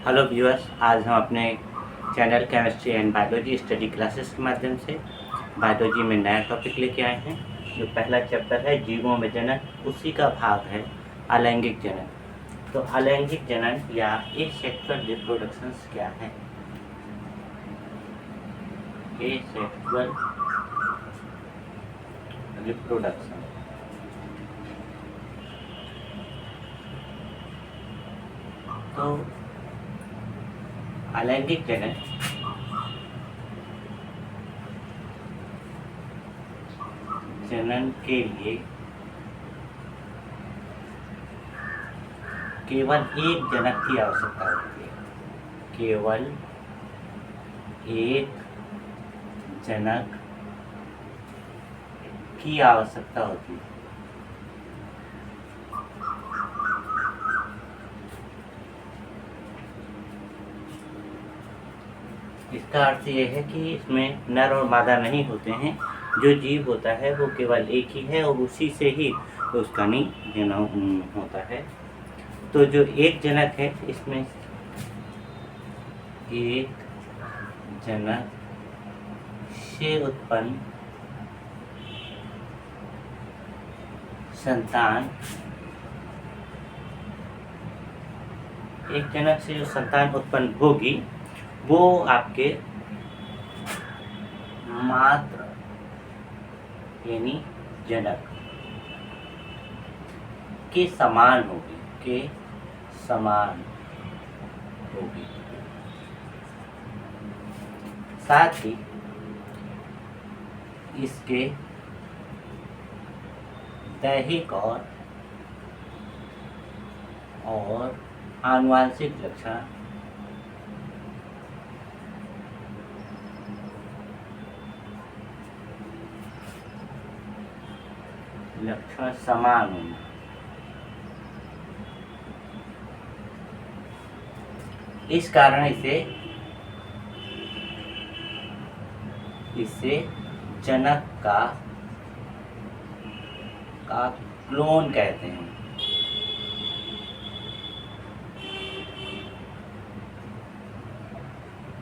Hello viewers, आज हम अपने channel chemistry and biology study classes के माध्यम से बायोलॉजी में नया टॉपिक लेके आए हैं। जो पहला चैप्टर है जीवों में जनन, उसी का भाग है अलैंगिक जनन। तो अलैंगिक जनन या एसेक्सुअल रिप्रोडक्शन क्या है? एसेक्सुअल रिप्रोडक्शन तो अलैंगिक जनन जनन के लिए केवल एक जनक की आवश्यकता होती है। केवल एक जनक की आवश्यकता होती है। इसका अर्थ यह है कि इसमें नर और मादा नहीं होते हैं। जो जीव होता है वो केवल एक ही है और उसी से ही उसका जन्म होता है। तो जो एक जनक है, इसमें एक जनक से उत्पन्न संतान, एक जनक से जो संतान उत्पन्न होगी वो आपके मात्र यानी जनक के समान होगी, साथ ही इसके दैहिक और आनुवंशिक लक्षण समान होंगे। इस कारण इसे जनक का क्लोन कहते हैं।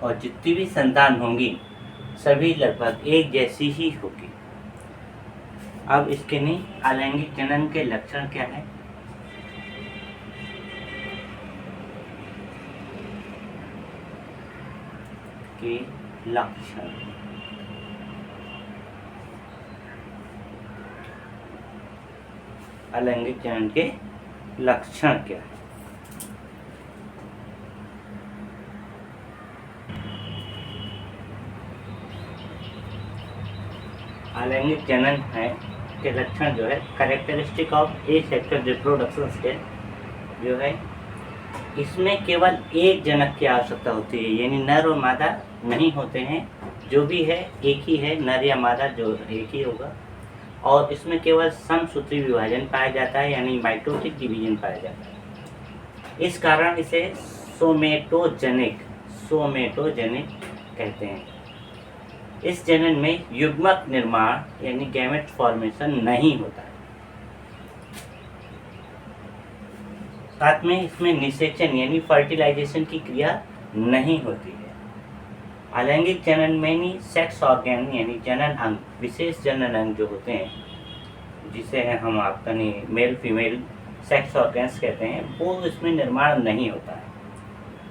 और जितनी भी संतान होंगी सभी लगभग एक जैसी ही होगी। अब इसके अलैंगिक जनन के लक्षण क्या है? के लक्षण अलैंगिक जनन के लक्षण क्या है? अलैंगिक जनन है के लक्षण जो है कैरेक्टरिस्टिक ऑफ एसेक्सुअल रिप्रोडक्शन के जो है, इसमें केवल एक जनक की आवश्यकता होती है, यानी नर और मादा नहीं होते हैं। जो भी है एक ही है, नर या मादा जो एक ही होगा। और इसमें केवल समसूत्री विभाजन पाया जाता है, यानी माइटोटिक डिवीजन पाया जाता है। इस कारण इसे सोमेटोजेनिक कहते हैं। इस जनन में युग्मक निर्माण यानी गैमेट फॉर्मेशन नहीं होता है। साथ में इसमें निषेचन यानी फर्टिलाइजेशन की क्रिया नहीं होती है। अलैंगिक जनन में सेक्स ऑर्गन यानी जनन अंग, विशेष जनन अंग जो होते हैं, जिसे हम आपका मेल फीमेल सेक्स ऑर्गन्स कहते हैं, वो इसमें निर्माण नहीं होता है।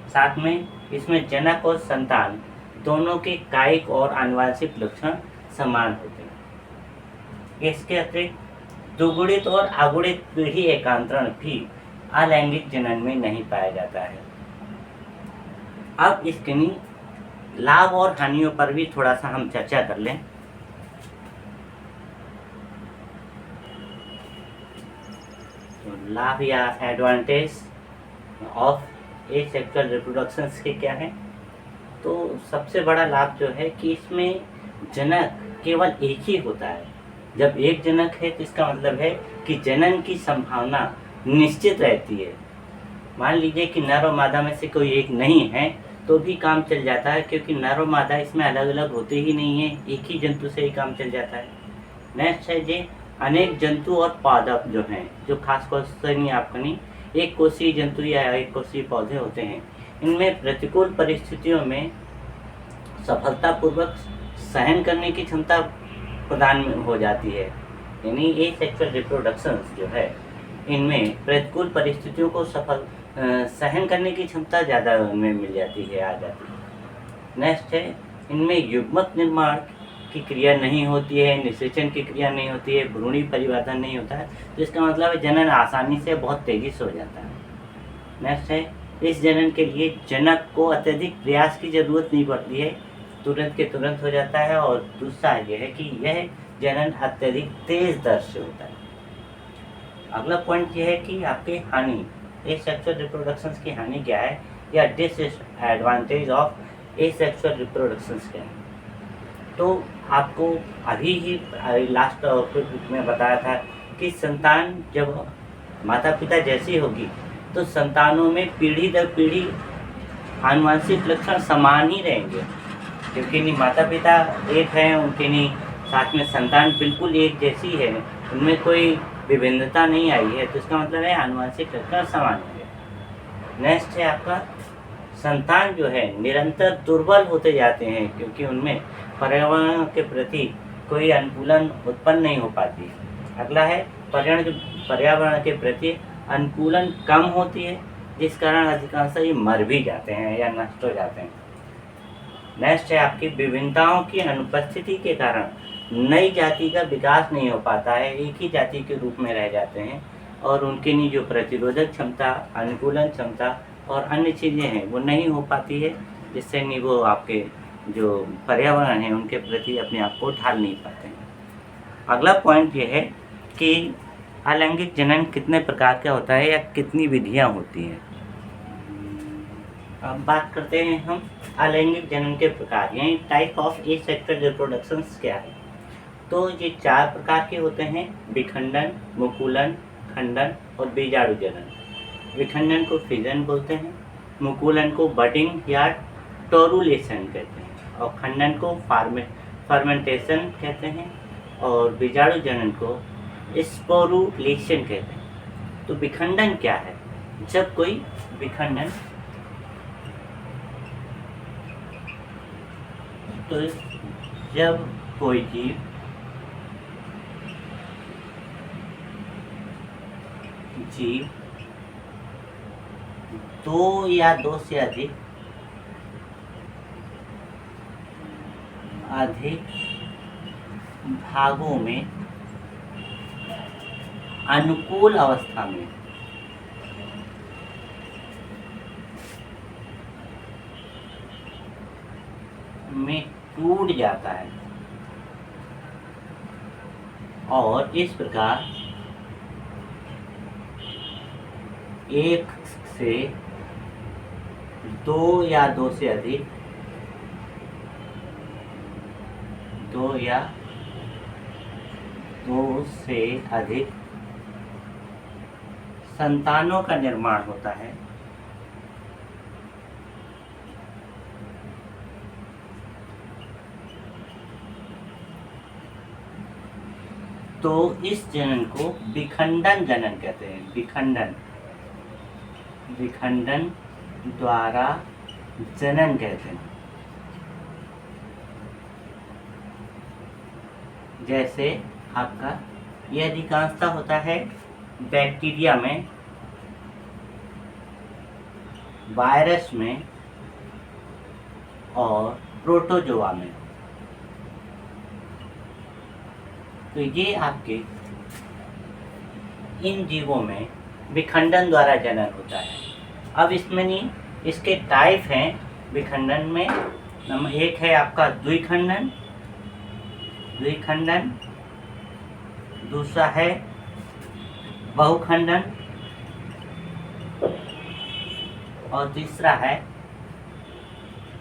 साथ में इसमें जनक और संतान दोनों के कायिक और आनुवंशिक लक्षण समान होते हैं। इसके अतिरिक्त द्विगुणित और अगुणित पीढ़ी एकांतरण भी अलैंगिक जनन में नहीं पाया जाता है। अब इसके लाभ और हानियों पर भी थोड़ा सा हम चर्चा कर लें। तो लाभ या एडवांटेज ऑफ एसेक्सुअल रिप्रोडक्शन के क्या है? तो सबसे बड़ा लाभ जो है कि इसमें जनक केवल एक ही होता है। जब एक जनक है तो इसका मतलब है कि जनन की संभावना निश्चित रहती है। मान लीजिए कि नर और मादा में से कोई एक नहीं है तो भी काम चल जाता है, क्योंकि नर और मादा इसमें अलग अलग होते ही नहीं है, एक ही जंतु से ही काम चल जाता है। नेक्स्ट है जी अनेक जंतु और पादप जो हैं, जो खास तौर से नहीं आपका नहीं एक कोषीय जंतु या एक कोषीय पौधे होते हैं, इनमें प्रतिकूल परिस्थितियों में सफलतापूर्वक सहन करने की क्षमता प्रदान हो जाती है। यानी एसेक्सुअल रिप्रोडक्शन जो है, इनमें प्रतिकूल परिस्थितियों को सहन करने की क्षमता ज़्यादा उनमें मिल जाती है, आ जाती है। नेक्स्ट है, इनमें युग्मक निर्माण की क्रिया नहीं होती है, निषेचन की क्रिया नहीं होती है, भ्रूणी परिवर्धन नहीं होता है। तो इसका मतलब है जनन आसानी से बहुत तेज़ी से हो जाता है। नेक्स्ट है, इस जनन के लिए जनक को अत्यधिक प्रयास की जरूरत नहीं पड़ती है, तुरंत के तुरंत हो जाता है। और दूसरा यह है कि यह जनन अत्यधिक तेज दर से होता है। अगला पॉइंट यह है कि आपकी हानि, एसेक्सुअल रिप्रोडक्शन की हानि क्या है, या डिसएडवांटेज ऑफ एसेक्सुअल रिप्रोडक्शन क्या है। तो आपको अभी ही लास्ट में बताया था कि संतान जब माता पिता जैसी होगी तो संतानों में पीढ़ी दर पीढ़ी आनुवंशिक लक्षण समान ही रहेंगे, क्योंकि नहीं माता पिता एक हैं, उनके नहीं साथ में संतान बिल्कुल एक जैसी है, उनमें कोई विभिन्नता नहीं आई है। तो इसका मतलब है आनुवंशिक लक्षण समान होंगे। नेक्स्ट है आपका, संतान जो है निरंतर दुर्बल होते जाते हैं, क्योंकि उनमें पर्यावरण के प्रति कोई अनुकूलन उत्पन्न नहीं हो पाती। अगला है, पर्यावरण के प्रति अनुकूलन कम होती है, जिस कारण अधिकांश ये मर भी जाते हैं या नष्ट हो जाते हैं। नेक्स्ट है आपकी, विभिन्नताओं की अनुपस्थिति के कारण नई जाति का विकास नहीं हो पाता है, एक ही जाति के रूप में रह जाते हैं, और उनके लिए जो प्रतिरोधक क्षमता, अनुकूलन क्षमता और अन्य चीज़ें हैं वो नहीं हो पाती है, जिससे नहीं वो आपके जो पर्यावरण है उनके प्रति अपने आप को ढाल नहीं पाते हैं। अगला पॉइंट ये है कि अलैंगिक जनन कितने प्रकार का होता है या कितनी विधियां होती हैं। अब बात करते हैं हम अलैंगिक जनन के प्रकार, यानी टाइप ऑफ एसेक्सुअल रिप्रोडक्शन क्या है। तो ये 4 प्रकार के होते हैं, विखंडन, मुकुलन, खंडन और बीजाणु जनन। विखंडन को फिजन बोलते हैं, मुकुलन को बडिंग या टोरुलेशन कहते हैं, और खंडन को फर्मेंटेशन कहते हैं, और बीजाणु जनन को स्पोरुलेशन कहते हैं। तो विखंडन क्या है, जब कोई विखंडन, तो जब कोई जीव 2 या 2 से अधिक भागों में अनुकूल अवस्था में टूट जाता है, और इस प्रकार 1 से 2 या 2 से अधिक 2 या 2 से अधिक संतानों का निर्माण होता है। तो इस जनन को विखंडन जनन कहते हैं। विखंडन द्वारा जनन कहते हैं। जैसे आपका यह अधिकांशतः होता है बैक्टीरिया में, वायरस में और प्रोटोजोआ में। तो ये आपके इन जीवों में विखंडन द्वारा जनन होता है। अब इसमें नहीं, इसके टाइप हैं विखंडन में। नंबर 1 है आपका द्विखंडन, दूसरा है बहुखंडन, और तीसरा है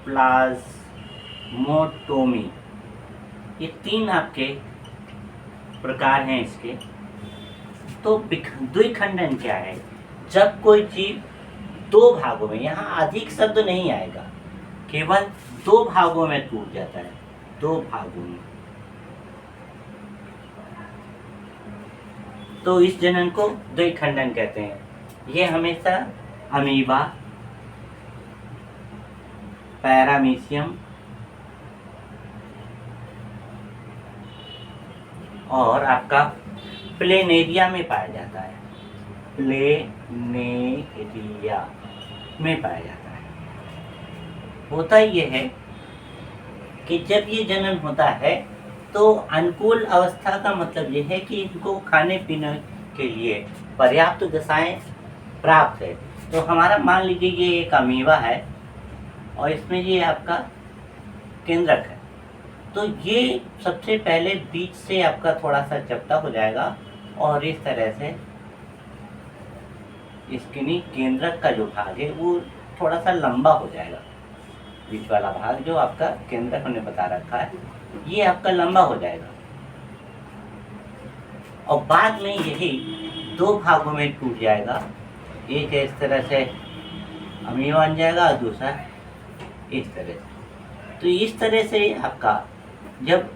प्लाज्मोटोमी। ये 3 आपके प्रकार हैं इसके। तो द्विखंडन क्या है, जब कोई जीव 2 भागों में, यहाँ अधिक शब्द नहीं आएगा, केवल 2 भागों में टूट जाता है, 2 भागों में। तो इस जनन को द्विखंडन कहते हैं। ये हमेशा अमीबा, पैरामीशियम और आपका प्लेनेरिया में पाया जाता है, प्लेनेरिया में पाया जाता है। होता ये है कि जब ये जनन होता है तो अनुकूल अवस्था का मतलब ये है कि इनको खाने पीने के लिए पर्याप्त दशाएं प्राप्त है। तो हमारा मान लीजिए ये एक अमीबा है और इसमें ये आपका केंद्रक है, तो ये सबसे पहले बीच से आपका थोड़ा सा चपटा हो जाएगा और इस तरह से इसके केंद्रक का जो भाग है वो थोड़ा सा लंबा हो जाएगा। बीच वाला भाग जो आपका केंद्रक हमने बता रखा है ये आपका लंबा हो जाएगा और बाद में यही दो भागों में टूट जाएगा। एक इस तरह से अमीबा बन जाएगा और दूसरा इस तरह से। तो इस तरह से आपका जब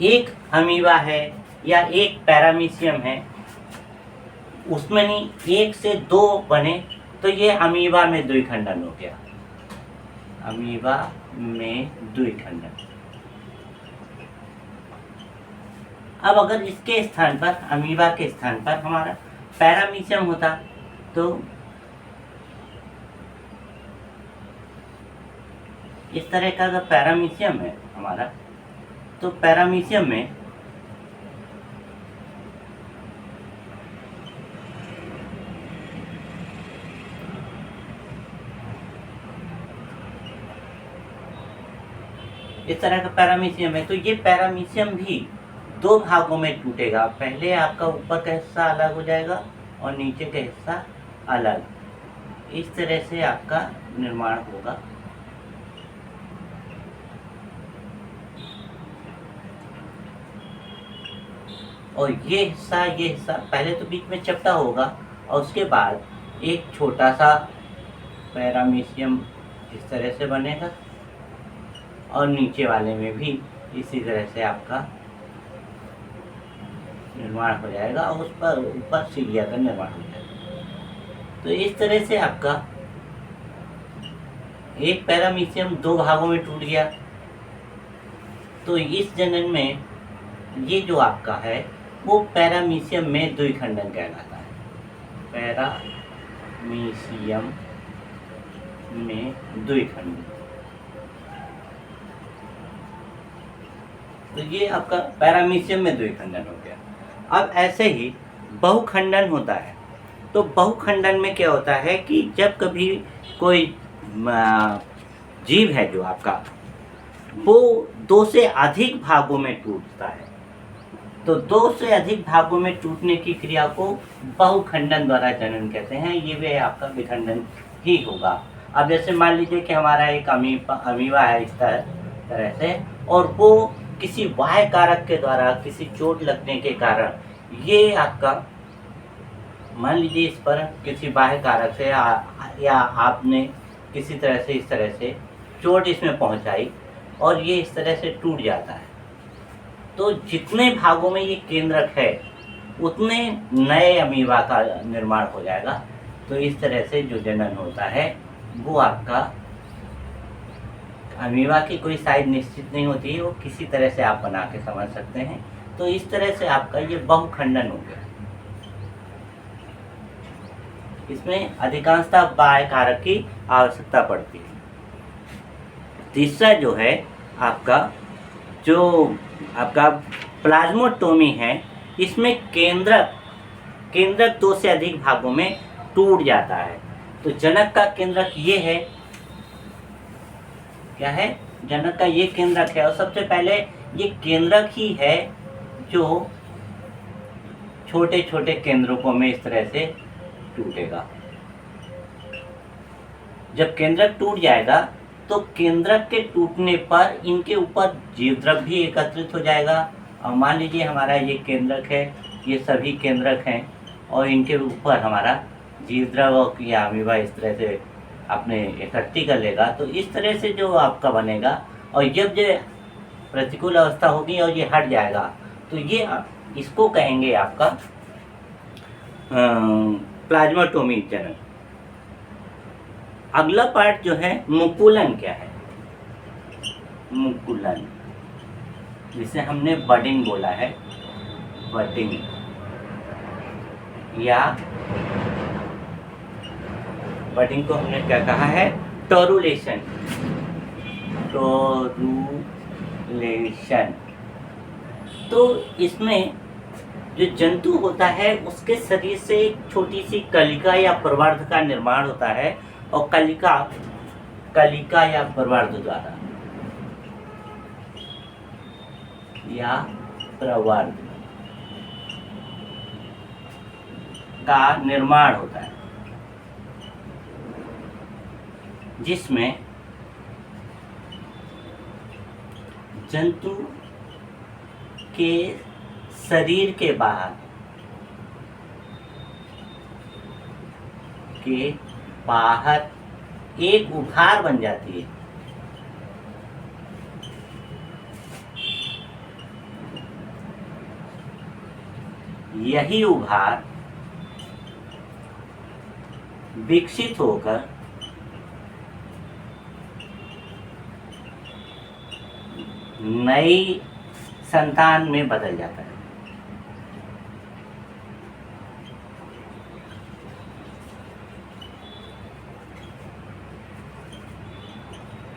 एक अमीबा है या एक पैरामीशियम है उसमें नहीं एक से दो बने तो ये अमीबा में द्विखंडन हो गया, अमीबा में द्विखंडन। अब अगर इसके स्थान पर अमीबा के स्थान पर हमारा पैरामीशियम होता तो इस तरह का अगर पैरामीशियम है हमारा तो पैरामीशियम में इस तरह का पैरामीशियम है तो ये पैरामीशियम भी दो भागों में टूटेगा। पहले आपका ऊपर का हिस्सा अलग हो जाएगा और नीचे का हिस्सा अलग, इस तरह से आपका निर्माण होगा। और ये हिस्सा पहले तो बीच में चपटा होगा और उसके बाद एक छोटा सा पैरामीशियम इस तरह से बनेगा और नीचे वाले में भी इसी तरह से आपका निर्माण हो जाएगा और उस पर ऊपर सीलिया का निर्माण हो जाएगा। तो इस तरह से आपका एक पैरामीशियम दो भागों में टूट गया। तो इस जनन में ये जो आपका है वो पैरामीशियम में द्विखंडन कहलाता है, पैरामीशियम में द्विखंडन। तो ये आपका पैरामीशियम में द्विखंडन हो गया। अब ऐसे ही बहुखंडन होता है। तो बहुखंडन में क्या होता है कि जब कभी कोई जीव है जो आपका वो दो से अधिक भागों में टूटता है, तो दो से अधिक भागों में टूटने की क्रिया को बहुखंडन द्वारा जनन कहते हैं। ये भी आपका विखंडन ही होगा। अब जैसे मान लीजिए कि हमारा एक अमीबा है इस तरह से और वो किसी बाह्य कारक के द्वारा किसी चोट लगने के कारण ये आपका मान लीजिए इस पर किसी बाह्य कारक से या आपने किसी तरह से इस तरह से चोट इसमें पहुंचाई और ये इस तरह से टूट जाता है। तो जितने भागों में ये केंद्रक है उतने नए अमीबा का निर्माण हो जाएगा। तो इस तरह से जो जनन होता है वो आपका अमीबा की कोई साइज निश्चित नहीं होती है, वो किसी तरह से आप बना के समझ सकते हैं। तो इस तरह से आपका ये बहुखंडन हो गया। इसमें अधिकांशतः बाह्य कारक की आवश्यकता पड़ती है। तीसरा जो है आपका प्लाज्मोटोमी है, इसमें केंद्रक दो से अधिक भागों में टूट जाता है। तो जनक का केंद्रक ये है, क्या है, जनक का ये केंद्रक है और सबसे पहले ये केंद्रक ही है जो छोटे छोटे केंद्रकों में इस तरह से टूटेगा। जब केंद्रक टूट जाएगा तो केंद्रक के टूटने पर इनके ऊपर जीवद्रव भी एकत्रित हो जाएगा। और मान लीजिए हमारा ये केंद्रक है, ये सभी केंद्रक हैं और इनके ऊपर हमारा जीवद्रव या अमीबा इस तरह से अपने इकट्ठी कर लेगा। तो इस तरह से जो आपका बनेगा और जब जो प्रतिकूल अवस्था होगी और ये हट जाएगा तो ये इसको कहेंगे आपका प्लाज्माटोमी जनन। अगला पार्ट जो है मुकुलन क्या है? मुकुलन, जिसे हमने बडिंग बोला है, बडिंग, या बडिंग को हमने क्या कहा है? टोरुलेशन, टोरुलेशन। तो इसमें जो जंतु होता है उसके शरीर से एक छोटी सी कलिका या प्रवर्ध का निर्माण होता है, और कलिका या प्रवर्ध द्वारा, या प्रवर्ध का निर्माण होता है, जिसमें जंतु के शरीर के बाहर एक उभार बन जाती है। यही उभार विकसित होकर नई संतान में बदल जाता है।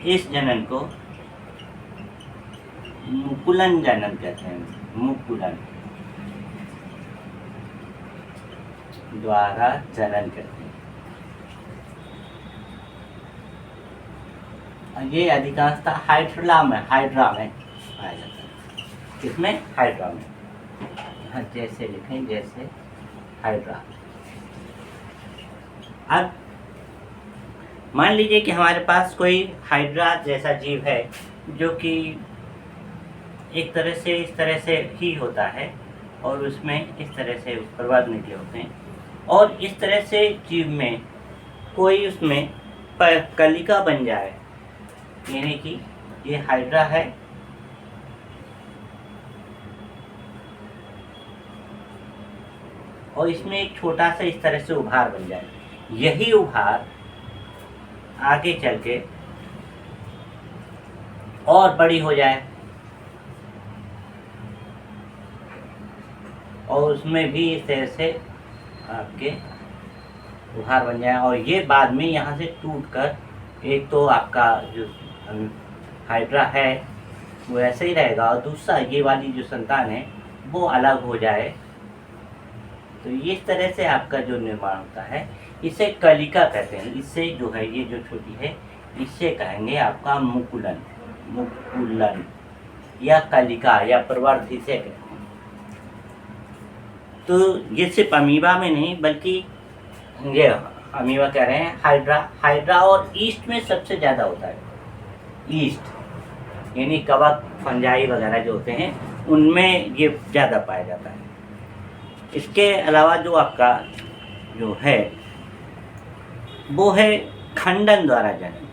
इस जनन को मुकुलन जनन कहते हैं। मुकुलन द्वारा जनन करते हैं। ये अधिकांशतः हाइड्रा में पाया जाता है। किसमें? हाइड्रा में। हाँ, जैसे लिखें, जैसे हाइड्रा। अब मान लीजिए कि हमारे पास कोई हाइड्रा जैसा जीव है जो कि एक तरह से इस तरह से ही होता है, और उसमें इस तरह से प्रवाद निकले होते हैं, और इस तरह से जीव में कोई उसमें कलिका बन जाए, यानी कि ये हाइड्रा है और इसमें एक छोटा सा इस तरह से उभार बन जाए। यही उभार आगे चल के और बड़ी हो जाए और उसमें भी इस तरह से आपके उभार बन जाए, और ये बाद में यहाँ से टूटकर एक तो आपका जो हाइड्रा है वो ऐसे ही रहेगा, और दूसरा ये वाली जो संतान है वो अलग हो जाए। तो इस तरह से आपका जो निर्माण होता है इसे कलिका कहते हैं। इससे जो है ये जो छोटी है इससे कहेंगे आपका मुकुलन, मुकुलन या कलिका या प्रवर्ध इसे कहते हैं। तो ये सिर्फ अमीबा में नहीं बल्कि ये अमीबा कह रहे हैं, हाइड्रा और ईस्ट में सबसे ज़्यादा होता है। ईस्ट यानी कवक, फंजाई वगैरह जो होते हैं उनमें ये ज़्यादा पाया जाता है। इसके अलावा जो आपका जो है वो है खंडन द्वारा जनन।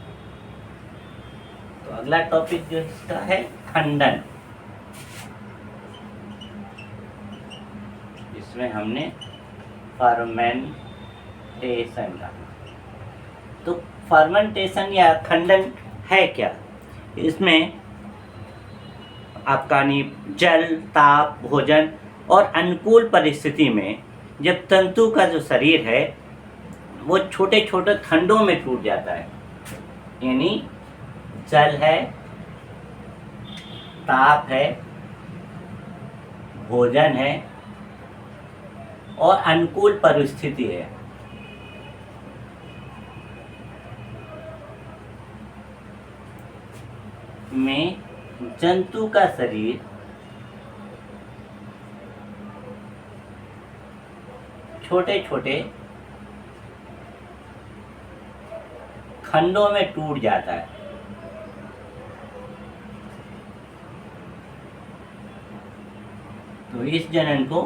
तो अगला टॉपिक जो इसका है खंडन। इसमें हमने फर्मेंटेशन का, तो फर्मेंटेशन या खंडन है क्या? इसमें आपका जल, ताप, भोजन और अनुकूल परिस्थिति में जब तंतु का जो शरीर है वो छोटे छोटे खंडों में टूट जाता है, यानी जल है, ताप है, भोजन है और अनुकूल परिस्थिति है, में जंतु का शरीर छोटे छोटे खंडों में टूट जाता है। तो इस जनन को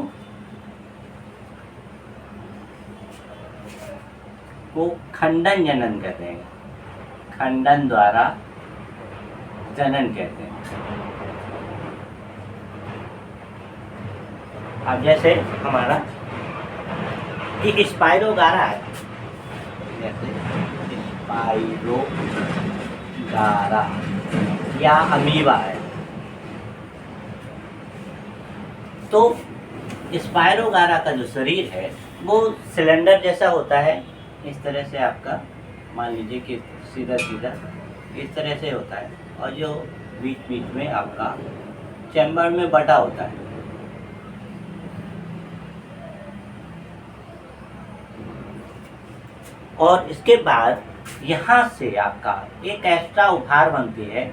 खंडन जनन कहते हैं, खंडन द्वारा जनन कहते हैं। अब जैसे हमारा ये स्पाइरोगारा है, जैसे स्पाइरोगारा या अमीबा है। तो स्पाइरोगारा का जो शरीर है वो सिलेंडर जैसा होता है, इस तरह से आपका मान लीजिए कि सीधा सीधा इस तरह से होता है, और जो बीच बीच में आपका चैम्बर में बटा होता है। और इसके बाद यहाँ से आपका एक एक्स्ट्रा उभार बनती है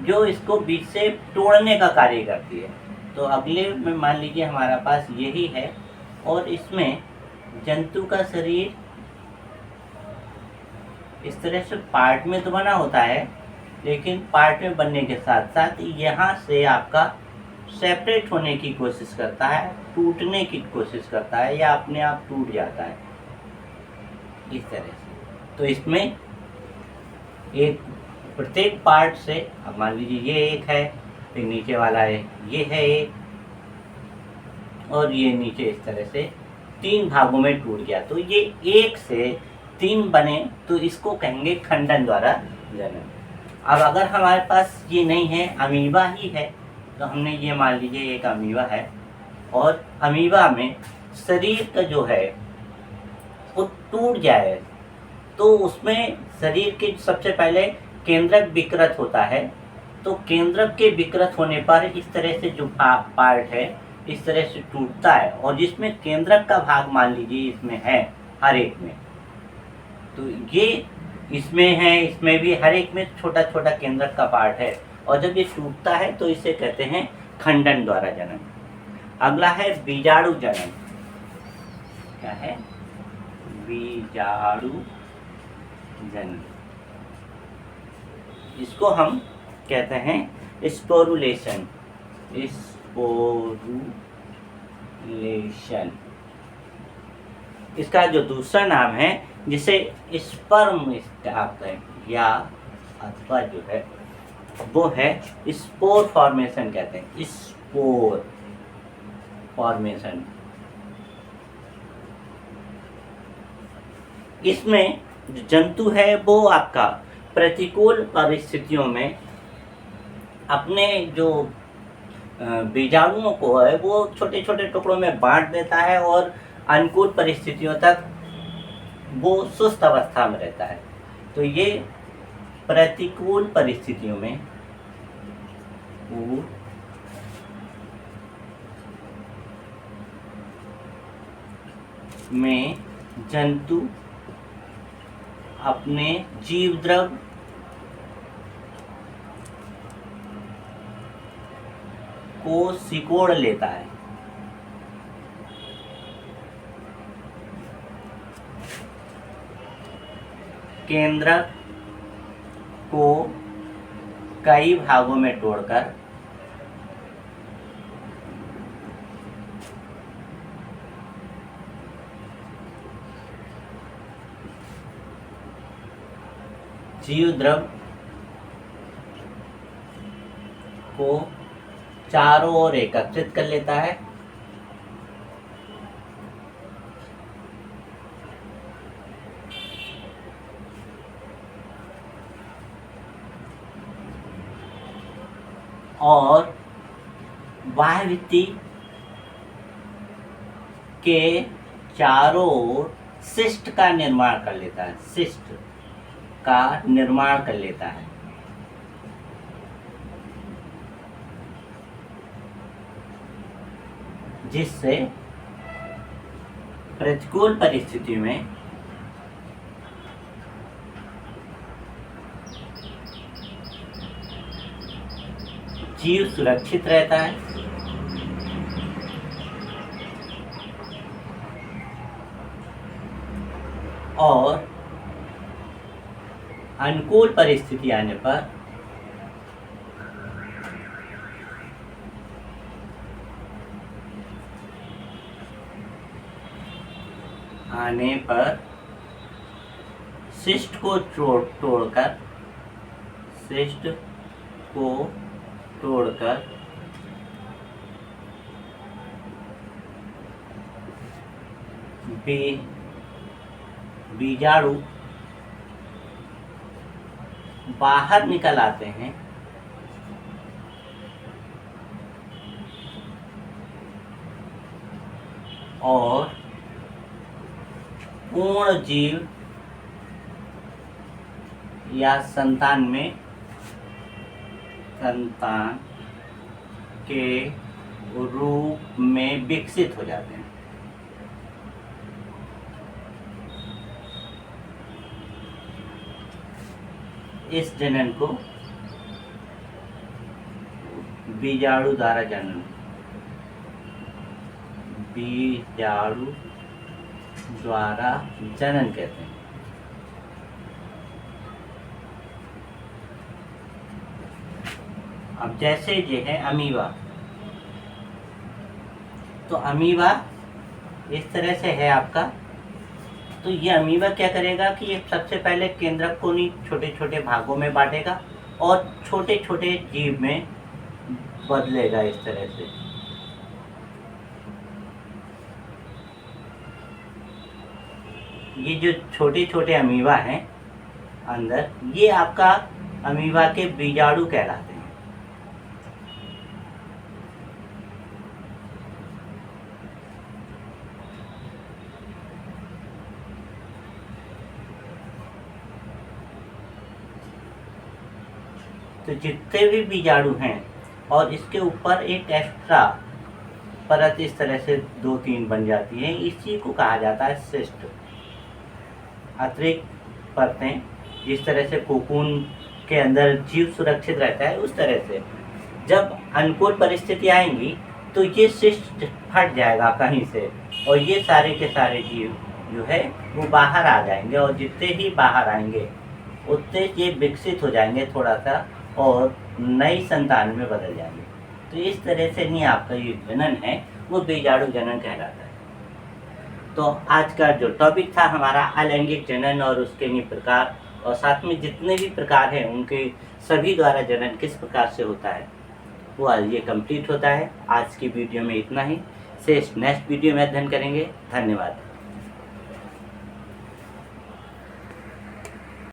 जो इसको बीच से तोड़ने का कार्य करती है। तो अगले में मान लीजिए हमारा पास यही है, और इसमें जंतु का शरीर इस तरह से पार्ट में तो बना होता है, लेकिन पार्ट में बनने के साथ साथ यहाँ से आपका सेपरेट होने की कोशिश करता है, टूटने की कोशिश करता है, या अपने आप टूट जाता है इस तरह से। तो इसमें एक प्रत्येक पार्ट से, अब मान लीजिए ये एक है, फिर नीचे वाला है, ये है एक, और ये नीचे इस तरह से 3 भागों में टूट गया। तो ये 1 से 3 बने, तो इसको कहेंगे खंडन द्वारा जनन। अब अगर हमारे पास ये नहीं है, अमीबा ही है, तो हमने ये मान लीजिए एक अमीबा है, और अमीबा में शरीर का जो है वो टूट जाए, तो उसमें शरीर के सबसे पहले केंद्रक विकृत होता है। तो केंद्रक के विकृत होने पर इस तरह से जो पार्ट है इस तरह से टूटता है, और जिसमें केंद्रक का भाग मान लीजिए इसमें है हर एक में, तो ये इसमें है, इसमें भी हर एक में छोटा छोटा केंद्रक का पार्ट है, और जब ये टूटता है तो इसे कहते हैं खंडन द्वारा जनन। अगला है बीजाणु जनन। क्या है? बीजाणु जनन। इसको हम कहते हैं स्पोरुलेशन। स्पोरुलेशन इसका जो दूसरा नाम है, जिसे स्पर्म आप कहें, या अथवा जो है वो है स्पोर फॉर्मेशन कहते हैं। स्पोर फॉर्मेशन, इसमें जो जंतु है वो आपका प्रतिकूल परिस्थितियों में अपने जो बीजाणुओं को है वो छोटे छोटे टुकड़ों में बांट देता है, और अनुकूल परिस्थितियों तक वो सुस्त अवस्था में रहता है। तो ये प्रतिकूल परिस्थितियों में जंतु अपने जीव द्रव को सिकोड़ लेता है। केंद्रक को कई भागों में तोड़कर जीव द्रव को चारों ओर एकत्रित कर लेता है, और बाह्य भित्ति के चारों ओर सिस्ट का निर्माण कर लेता है। सिस्ट का निर्माण कर लेता है, जिससे प्रतिकूल परिस्थिति में जीव सुरक्षित रहता है, और अनुकूल परिस्थिति आने पर सिस्ट को तोड़कर बीजाणु बाहर निकल आते हैं और पूर्ण जीव या संतान के रूप में विकसित हो जाते हैं। इस जनन को बीजाणु द्वारा जनन, बीजाणु द्वारा जनन कहते हैं। अब जैसे ये है अमीबा, तो अमीबा इस तरह से है आपका। तो ये अमीबा क्या करेगा कि ये सबसे पहले केंद्रक को नहीं छोटे छोटे भागों में बांटेगा और छोटे छोटे जीव में बदलेगा इस तरह से। ये जो छोटे छोटे अमीबा हैं अंदर, ये आपका अमीबा के बीजाणु कहलाते हैं। तो जितने भी बीजाणु हैं और इसके ऊपर एक एक्स्ट्रा परत इस तरह से 2-3 बन जाती है, इसी को कहा जाता है सिस्ट। अतिरिक्त परतें, जिस तरह से कोकून के अंदर जीव सुरक्षित रहता है, उस तरह से जब अनुकूल परिस्थिति आएंगी तो ये सिस्ट फट जाएगा कहीं से और ये सारे के सारे जीव जो है वो बाहर आ जाएंगे और जितने ही बाहर आएंगे उतने ये विकसित हो जाएंगे थोड़ा सा और नई संतान में बदल जाएंगे। तो इस तरह से नहीं आपका ये जनन है वो बीजाणु जनन कहलाता है। तो आज का जो टॉपिक था हमारा अलैंगिक जनन और उसके नहीं प्रकार, और साथ में जितने भी प्रकार हैं उनके सभी द्वारा जनन किस प्रकार से होता है वो आज ये कंप्लीट होता है। आज की वीडियो में इतना ही, से नेक्स्ट वीडियो में अध्ययन करेंगे। धन्यवाद।